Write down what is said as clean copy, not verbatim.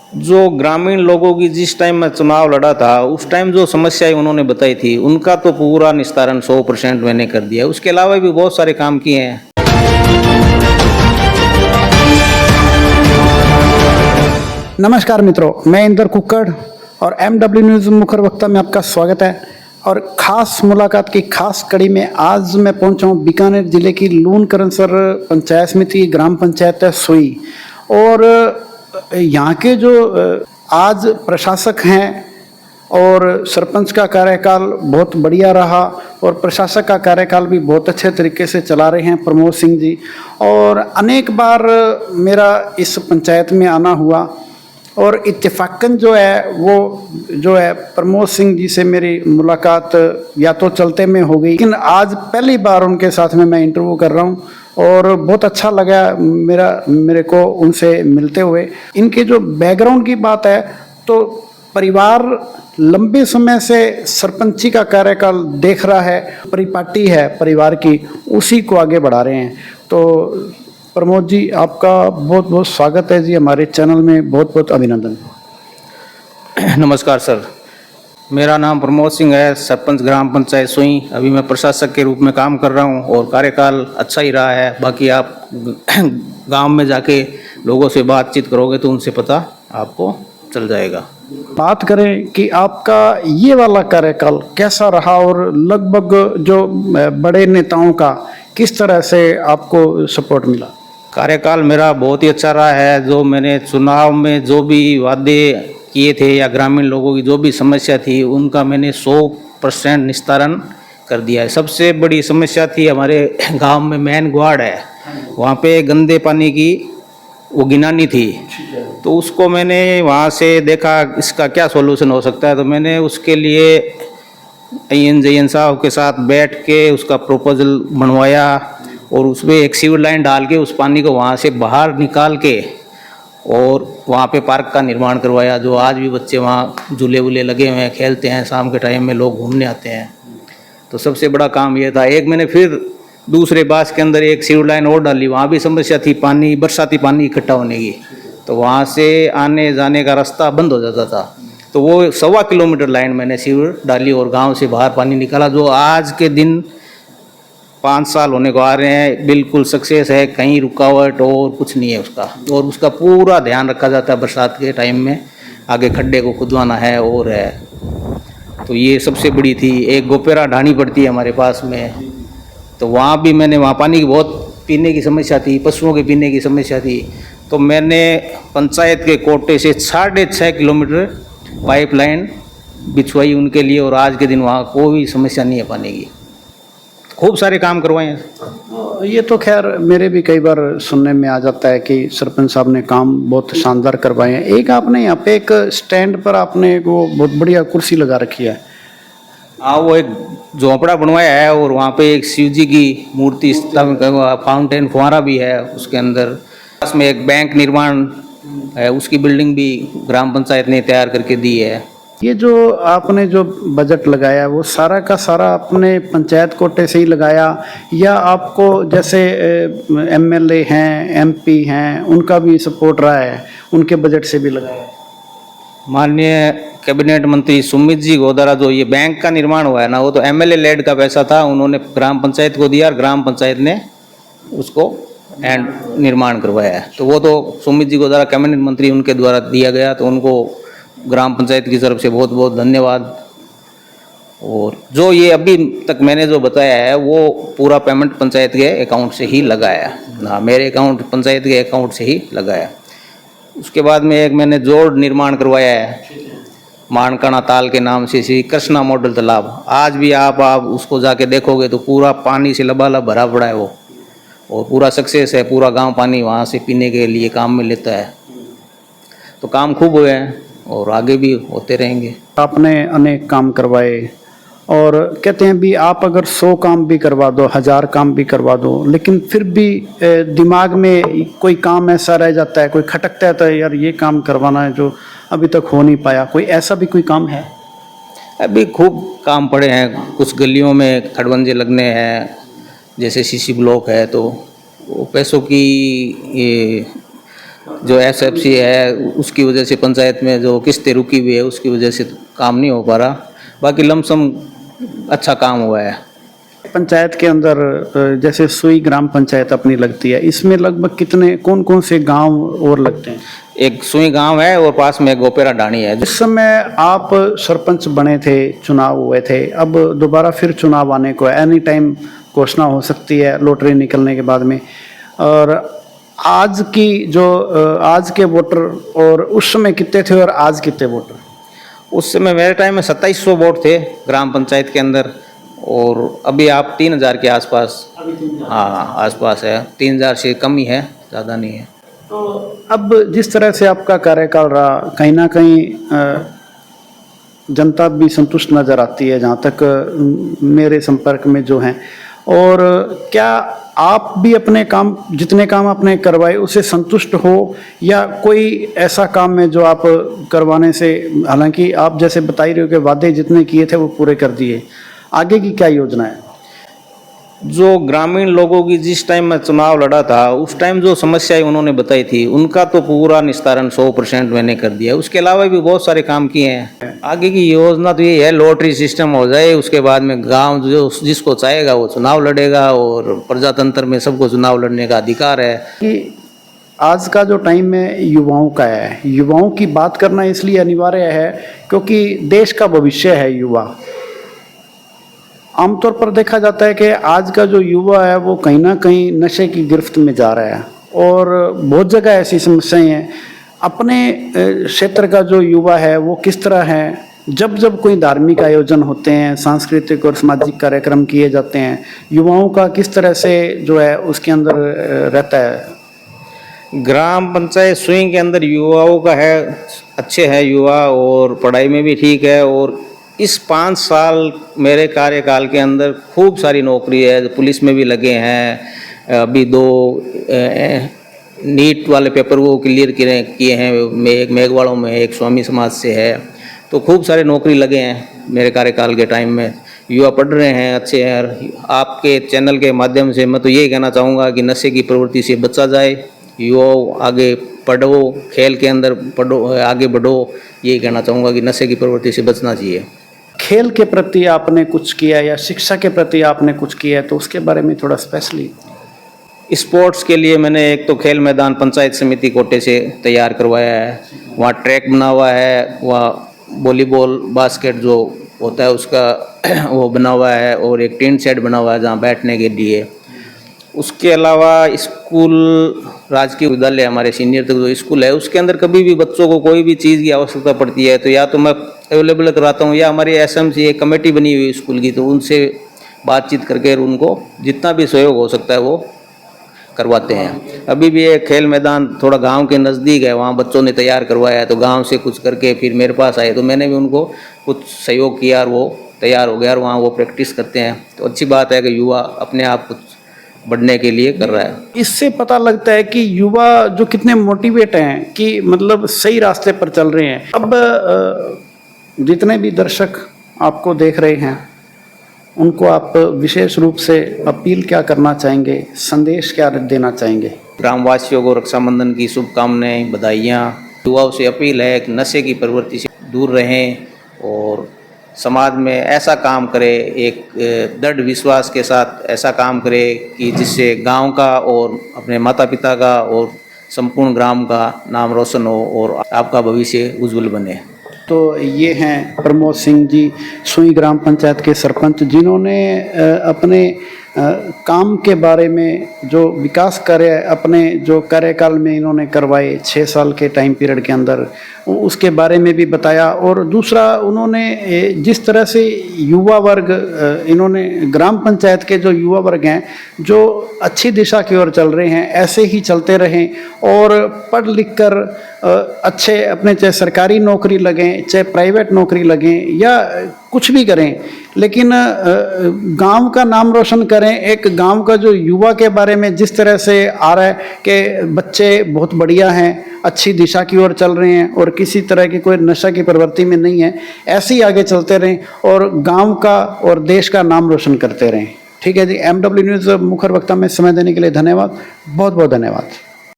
जो ग्रामीण लोगों की जिस टाइम में चुनाव लड़ा था उस टाइम जो समस्याएं उन्होंने बताई थी उनका तो पूरा निस्तारण 100% मैंने कर दिया है। उसके अलावा भी बहुत सारे काम किए हैं। नमस्कार मित्रों, मैं इंदर कुक्कड़ और MW न्यूज़ मुखर वक्ता में आपका स्वागत है। और ख़ास मुलाकात की खास कड़ी में आज मैं पहुंचा हूं बीकानेर ज़िले की लून करनसर पंचायत समिति ग्राम पंचायत है सोई। और यहाँ के जो आज प्रशासक हैं और सरपंच का कार्यकाल बहुत बढ़िया रहा और प्रशासक का कार्यकाल भी बहुत अच्छे तरीके से चला रहे हैं प्रमोद सिंह जी। और अनेक बार मेरा इस पंचायत में आना हुआ और इत्तेफाकन जो है प्रमोद सिंह जी से मेरी मुलाकात या तो चलते में हो गई, लेकिन आज पहली बार उनके साथ में मैं इंटरव्यू कर रहा हूँ और बहुत अच्छा लगा मेरे को उनसे मिलते हुए। इनके जो बैकग्राउंड की बात है तो परिवार लंबे समय से सरपंची का कार्यकाल देख रहा है, परिपाटी है परिवार की, उसी को आगे बढ़ा रहे हैं। तो प्रमोद जी, आपका बहुत बहुत स्वागत है जी हमारे चैनल में, बहुत बहुत अभिनंदन। नमस्कार सर, मेरा नाम प्रमोद सिंह है, सरपंच ग्राम पंचायत सोई। अभी मैं प्रशासक के रूप में काम कर रहा हूं और कार्यकाल अच्छा ही रहा है। बाकी आप गांव में जाके लोगों से बातचीत करोगे तो उनसे पता आपको चल जाएगा। बात करें कि आपका ये वाला कार्यकाल कैसा रहा और लगभग जो बड़े नेताओं का किस तरह से आपको सपोर्ट मिला? कार्यकाल मेरा बहुत ही अच्छा रहा है। जो मैंने चुनाव में जो भी वादे किए थे या ग्रामीण लोगों की जो भी समस्या थी उनका मैंने 100% निस्तारण कर दिया है। सबसे बड़ी समस्या थी हमारे गांव में मेन गुआड़ है, वहाँ पे गंदे पानी की वो गिनानी थी, तो उसको मैंने वहाँ से देखा इसका क्या सॉल्यूशन हो सकता है। तो मैंने उसके लिए जयन साहब के साथ बैठ के उसका प्रपोजल बनवाया और उसमें एक सीवर लाइन डाल के उस पानी को वहाँ से बाहर निकाल के और वहाँ पे पार्क का निर्माण करवाया। जो आज भी बच्चे वहाँ झूले वूले लगे हुए हैं, खेलते हैं, शाम के टाइम में लोग घूमने आते हैं। तो सबसे बड़ा काम ये था। एक मैंने फिर दूसरे बास के अंदर एक सीवर लाइन और डाली, वहाँ भी समस्या थी पानी, बरसाती पानी इकट्ठा होने की, तो वहाँ से आने जाने का रास्ता बंद हो जाता था। तो वो 1.25 किलोमीटर लाइन मैंने सीवर डाली और गाँव से बाहर पानी निकाला, जो आज के दिन 5 साल होने को आ रहे हैं, बिल्कुल सक्सेस है, कहीं रुकावट और कुछ नहीं है उसका। और उसका पूरा ध्यान रखा जाता है बरसात के टाइम में, आगे खड्डे को खुदवाना है और है। तो ये सबसे बड़ी थी। एक गोपेरा ढाणी पड़ती है हमारे पास में, तो वहाँ भी मैंने, वहाँ पानी की बहुत पीने की समस्या थी, पशुओं के पीने की समस्या थी, तो मैंने पंचायत के कोटे से 6.5 किलोमीटर पाइपलाइन बिछवाई उनके लिए और आज के दिन वहाँ कोई समस्या नहीं है पानी की। खूब सारे काम करवाए हैं। ये तो खैर मेरे भी कई बार सुनने में आ जाता है कि सरपंच साहब ने काम बहुत शानदार करवाए हैं। एक आपने यहाँ पे एक स्टैंड पर आपने वो बहुत बढ़िया कुर्सी लगा रखी है। हाँ, वो एक झोंपड़ा बनवाया है और वहाँ पे एक शिव जी की मूर्ति, फाउंटेन फुहारा भी है उसके अंदर। पास में एक बैंक निर्माण है, उसकी बिल्डिंग भी ग्राम पंचायत ने तैयार करके दी है। ये जो आपने जो बजट लगाया वो सारा का सारा अपने पंचायत कोटे से ही लगाया या आपको जैसे MLA हैं, MP हैं, उनका भी सपोर्ट रहा है, उनके बजट से भी लगाया? माननीय कैबिनेट मंत्री सुमित जी गोदारा जो ये बैंक का निर्माण हुआ है ना, वो तो MLA लेड का पैसा था, उन्होंने ग्राम पंचायत को दिया और ग्राम पंचायत ने उसको एंड निर्माण करवाया है। तो वो तो सुमित जी गोदारा कैबिनेट मंत्री उनके द्वारा दिया गया, तो उनको ग्राम पंचायत की तरफ से बहुत बहुत धन्यवाद। और जो ये अभी तक मैंने जो बताया है वो पूरा पेमेंट पंचायत के अकाउंट से ही लगाया ना, मेरे अकाउंट पंचायत के अकाउंट से ही लगाया। उसके बाद में एक मैंने जोड़ निर्माण करवाया है मानकाना ताल के नाम से, श्री कृष्णा मॉडल तालाब। आज भी आप उसको जाके देखोगे तो पूरा पानी से लबालब भरा पड़ा है वो, और पूरा सक्सेस है। पूरा गांव पानी वहाँ से पीने के लिए काम में लेता है। तो काम खूब हुए हैं और आगे भी होते रहेंगे। आपने अनेक काम करवाए और कहते हैं भी आप अगर 100 काम भी करवा दो, 1000 काम भी करवा दो, लेकिन फिर भी दिमाग में कोई काम ऐसा रह जाता है, कोई खटकता है, तो यार ये काम करवाना है जो अभी तक हो नहीं पाया। कोई ऐसा भी कोई काम है? अभी खूब काम पड़े हैं। कुछ गलियों में खड़बंजे लगने हैं, जैसे CC ब्लॉक है, तो वो पैसों की ये जो एसएफसी है उसकी वजह से पंचायत में जो किस्तें रुकी हुई है उसकी वजह से काम नहीं हो पा रहा। बाकी लमसम अच्छा काम हुआ है। पंचायत के अंदर जैसे सुई ग्राम पंचायत अपनी लगती है, इसमें लगभग कितने कौन कौन से गांव और लगते हैं? एक सुई गांव है और पास में गोपेरा ढाणी है। इस समय आप सरपंच बने थे, चुनाव हुए थे, अब दोबारा फिर चुनाव आने को है, एनी टाइम घोषणा हो सकती है लॉटरी निकलने के बाद में। और आज की जो आज के वोटर और उस समय कितने थे और आज कितने वोटर? उस समय मेरे टाइम में 2700 वोट थे ग्राम पंचायत के अंदर और अभी आप 3000 के आसपास, हाँ आसपास है, 3000 से कम ही है, ज़्यादा नहीं है। तो अब जिस तरह से आपका कार्यकाल रहा, कहीं ना कहीं जनता भी संतुष्ट नज़र आती है जहाँ तक मेरे संपर्क में जो हैं। और क्या आप भी अपने काम, जितने काम आपने करवाए उससे संतुष्ट हो, या कोई ऐसा काम है जो आप करवाने से, हालांकि आप जैसे बता ही रहे हो कि वादे जितने किए थे वो पूरे कर दिए, आगे की क्या योजना है? जो ग्रामीण लोगों की जिस टाइम में चुनाव लड़ा था उस टाइम जो समस्याएं उन्होंने बताई थी उनका तो पूरा निस्तारण 100% मैंने कर दिया। उसके अलावा भी बहुत सारे काम किए हैं। आगे की योजना तो ये है लॉटरी सिस्टम हो जाए, उसके बाद में गांव जो जिसको चाहेगा वो चुनाव लड़ेगा और प्रजातंत्र में सबको चुनाव लड़ने का अधिकार है। कि आज का जो टाइम है युवाओं का है, युवाओं की बात करना इसलिए अनिवार्य है क्योंकि देश का भविष्य है युवा। आमतौर पर देखा जाता है कि आज का जो युवा है वो कहीं ना कहीं नशे की गिरफ्त में जा रहा है और बहुत जगह ऐसी समस्याएं हैं। अपने क्षेत्र का जो युवा है वो किस तरह है, जब जब कोई धार्मिक आयोजन होते हैं, सांस्कृतिक और सामाजिक कार्यक्रम किए जाते हैं, युवाओं का किस तरह से जो है उसके अंदर रहता है? ग्राम पंचायत स्विंग के अंदर युवाओं का है, अच्छे हैं युवा और पढ़ाई में भी ठीक है। और इस 5 साल मेरे कार्यकाल के अंदर खूब सारी नौकरी है, पुलिस में भी लगे हैं, अभी 2 नीट वाले पेपर वो क्लियर किए हैं, एक मेघवाड़ों में, एक स्वामी समाज से है, तो खूब सारे नौकरी लगे हैं मेरे कार्यकाल के टाइम में। युवा पढ़ रहे हैं, अच्छे हैं। आपके चैनल के माध्यम से मैं तो यही कहना चाहूँगा कि नशे की प्रवृत्ति से बचा जाए, युवाओं आगे पढ़ो, खेल के अंदर पढ़ो, आगे बढ़ो, यही कहना चाहूँगा कि नशे की प्रवृत्ति से बचना चाहिए। खेल के प्रति आपने कुछ किया या शिक्षा के प्रति आपने कुछ किया तो उसके बारे में थोड़ा स्पेशली। स्पोर्ट्स के लिए मैंने एक तो खेल मैदान पंचायत समिति कोटे से तैयार करवाया है, वहाँ ट्रैक बना हुआ है, वहाँ वॉलीबॉल बास्केट जो होता है उसका वो बना हुआ है और एक टेंट सेट बना हुआ है जहाँ बैठने के लिए। उसके अलावा स्कूल, राजकीय विद्यालय हमारे सीनियर तक जो स्कूल है उसके अंदर कभी भी बच्चों को कोई भी चीज़ की आवश्यकता पड़ती है तो या तो मैं अवेलेबल कराता हूँ या हमारी एसएमसी एक कमेटी बनी हुई है स्कूल की, तो उनसे बातचीत करके उनको जितना भी सहयोग हो सकता है वो करवाते हैं। अभी भी एक खेल मैदान थोड़ा गांव के नज़दीक है, वहाँ बच्चों ने तैयार करवाया है, तो गांव से कुछ करके फिर मेरे पास आए तो मैंने भी उनको कुछ सहयोग किया और वो तैयार हो गया और वहाँ वो प्रैक्टिस करते हैं। तो अच्छी बात है कि युवा अपने आप कुछ बढ़ने के लिए कर रहा है। इससे पता लगता है कि युवा जो कितने मोटिवेट हैं कि मतलब सही रास्ते पर चल रहे हैं। अब जितने भी दर्शक आपको देख रहे हैं उनको आप विशेष रूप से अपील क्या करना चाहेंगे, संदेश क्या देना चाहेंगे? ग्रामवासियों को रक्षाबंधन की शुभकामनाएं, बधाइयाँ। युवाओं से अपील है कि नशे की प्रवृत्ति से दूर रहें और समाज में ऐसा काम करे, एक दृढ़ विश्वास के साथ ऐसा काम करे कि जिससे गांव का और अपने माता पिता का और संपूर्ण ग्राम का नाम रोशन हो और आपका भविष्य उज्जवल बने। तो ये हैं प्रमोद सिंह जी, सुई ग्राम पंचायत के सरपंच, जिन्होंने अपने काम के बारे में जो विकास कार्य अपने जो कार्यकाल में इन्होंने करवाए 6 साल के टाइम पीरियड के अंदर, उसके बारे में भी बताया। और दूसरा, उन्होंने जिस तरह से युवा वर्ग, इन्होंने ग्राम पंचायत के जो युवा वर्ग हैं जो अच्छी दिशा की ओर चल रहे हैं, ऐसे ही चलते रहें और पढ़ लिख कर अच्छे अपने चाहे सरकारी नौकरी लगें, चाहे प्राइवेट नौकरी लगें या कुछ भी करें, लेकिन गांव का नाम रोशन करें। एक गांव का जो युवा के बारे में जिस तरह से आ रहा है कि बच्चे बहुत बढ़िया हैं, अच्छी दिशा की ओर चल रहे हैं और किसी तरह की कोई नशा की प्रवृत्ति में नहीं है, ऐसे ही आगे चलते रहें और गांव का और देश का नाम रोशन करते रहें। ठीक है जी। MW न्यूज़ मुखर वक्ता में समय देने के लिए धन्यवाद, बहुत बहुत धन्यवाद।